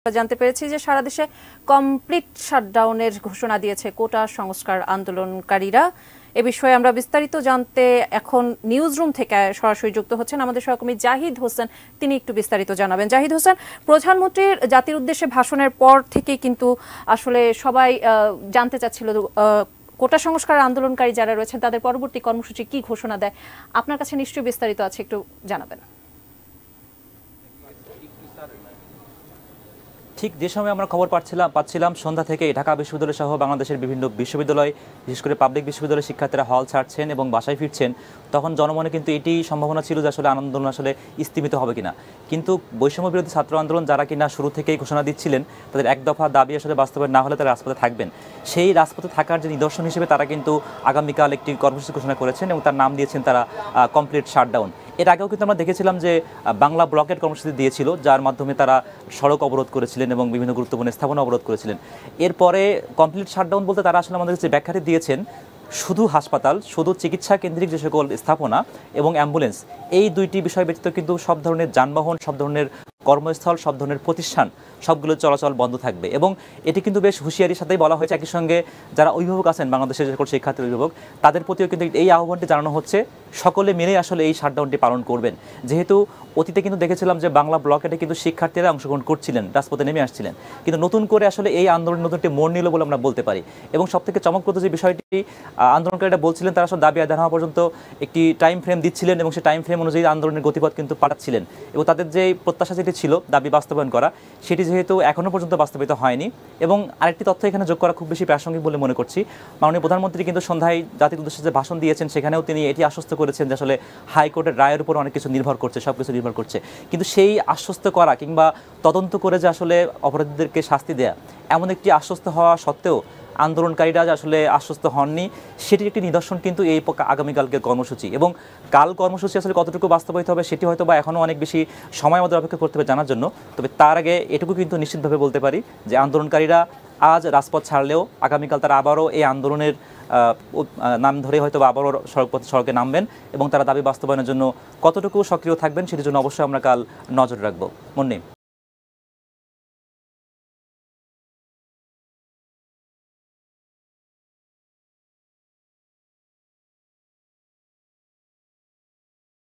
জানতে পেরেছি যে সারা দেশে কমপ্লিট শাটডাউনের ঘোষণা দিয়েছে কোটা সংস্কার আন্দোলনকারীরা। এ বিষয়ে আমরা বিস্তারিত জানতে এখন নিউজ রুম থেকে সরাসরি যুক্ত হচ্ছেন আমাদের সহকর্মী জাহিদ হোসেন। তিনি একটু বিস্তারিত জানাবেন। জাহিদ হোসেন, প্রধানমন্ত্রীর জাতির উদ্দেশ্যে ভাষণের পর থেকে কিন্তু আসলে সবাই জানতে চাচ্ছিল কোটা সংস্কার আন্দোলনকারী যারা রয়েছেন তাদের পরবর্তী কর্মসূচি কি ঘোষণা দেয়। আপনার কাছে নিশ্চয়ই বিস্তারিত আছে, একটু জানাবেন। ঠিক যে সময় আমরা খবর পাচ্ছিলাম সন্ধ্যা থেকে ঢাকা বিশ্ববিদ্যালয় সহ বাংলাদেশের বিভিন্ন বিশ্ববিদ্যালয়, বিশেষ করে পাবলিক বিশ্ববিদ্যালয়ের শিক্ষার্থীরা হল ছাড়ছেন এবং বাসায় ফিরছেন, তখন জনমনে কিন্তু এটি সম্ভাবনা ছিল যে আসলে আন্দোলন আসলে স্থিমিত হবে কিনা। কিন্তু বৈষম্য বিরোধী ছাত্র আন্দোলন যারা কিনা শুরু থেকেই ঘোষণা দিচ্ছিলেন তাদের এক দফা দাবি আসলে বাস্তবায়ন না হলে তারা রাজপথে থাকবেন, সেই রাজপথে থাকার যে নিদর্শন হিসেবে তারা কিন্তু আগামীকাল একটি কর্মসূচি ঘোষণা করেছেন এবং তার নাম দিয়েছেন তারা কমপ্লিট শাটডাউন। এর আগেও কিন্তু আমরা দেখেছিলাম যে বাংলা ব্লকের কর্মসূচি দিয়েছিল, যার মাধ্যমে তারা সড়ক অবরোধ করেছিলেন এবং বিভিন্ন গুরুত্বপূর্ণ স্থাপনা অবরোধ করেছিলেন। এরপরে কমপ্লিট শাটডাউন বলতে তারা আসলে আমাদের যে ব্যাখ্যাটি দিয়েছেন, শুধু হাসপাতাল, শুধু চিকিৎসা কেন্দ্রিক যে সকল স্থাপনা এবং অ্যাম্বুলেন্স, এই দুইটি বিষয় ব্যতীত কিন্তু সব ধরনের যানবাহন, সব ধরনের কর্মস্থল, সব ধরনের প্রতিষ্ঠান সবগুলো চলাচল বন্ধ থাকবে। এবং এটি কিন্তু বেশ হুঁশিয়ারির সাথেই বলা হয়েছে। একই সঙ্গে যারা অভিভাবক আছেন, বাংলাদেশের যে সকল শিক্ষার্থীর অভিভাবক, তাদের প্রতিও কিন্তু এই আহ্বানটি জানানো হচ্ছে সকলে মিলে আসলে এই শাটডাউনটি পালন করবেন। যেহেতু অতীতে কিন্তু দেখেছিলাম যে বাংলা ব্লকেটে কিন্তু শিক্ষার্থীরা অংশগ্রহণ করছিলেন, রাজপথে নেমে আসছিলেন, কিন্তু নতুন করে আসলে এই আন্দোলন নতুন একটি মোড় নিল বলে আমরা বলতে পারি। এবং সবথেকে চমকপ্রদ যে বিষয়টি আন্দোলনকারীরা বলছিলেন, তারা আসলে দাবি আদায় হওয়া পর্যন্ত একটি টাইম ফ্রেম দিচ্ছিলেন এবং সেই টাইম ফ্রেম অনুযায়ী আন্দোলনের গতিপথ কিন্তু পাঠাচ্ছিলেন। এবং তাদের যে প্রত্যাশা যেটি ছিল দাবি বাস্তবায়ন করা, সেটি যেহেতু এখনও পর্যন্ত বাস্তবায়িত হয়নি। এবং আরেকটি তথ্য এখানে যোগ করা খুব বেশি প্রাসঙ্গিক বলে মনে করছি, মাননীয় প্রধানমন্ত্রী কিন্তু সন্ধ্যায় জাতির উদ্দেশ্যে যে ভাষণ দিয়েছেন সেখানেও তিনি এটি আশ্বস্ত করেছেন যে আসলে হাইকোর্টের রায়ের উপর অনেক কিছু নির্ভর করছে, সব কিছু নির্ভর করছে। কিন্তু সেই আশ্বস্ত করা কিংবা তদন্ত করে যে আসলে অপরাধীদেরকে শাস্তি দেয়া, এমন একটি আশ্বস্ত হওয়া সত্ত্বেও আন্দোলনকারীরা যে আসলে আশ্বস্ত হননি, সেটির একটি নিদর্শন কিন্তু এই আগামীকালকের কর্মসূচি। এবং কাল কর্মসূচি আসলে কতটুকু বাস্তবায়িত হবে সেটি হয়তো বা এখনও অনেক বেশি সময় আমাদের অপেক্ষা করতে হবে জানার জন্য। তবে তার আগে এটুকু কিন্তু নিশ্চিতভাবে বলতে পারি যে আন্দোলনকারীরা আজ রাজপথ ছাড়লেও আগামীকাল তারা আবারও এই আন্দোলনের নাম ধরে হয়তো আবারও সড়কে নামবেন এবং তারা দাবি বাস্তবায়নের জন্য কতটুকু সক্রিয় থাকবেন সেটির জন্য অবশ্যই আমরা কাল নজর রাখবো। মুন্নি।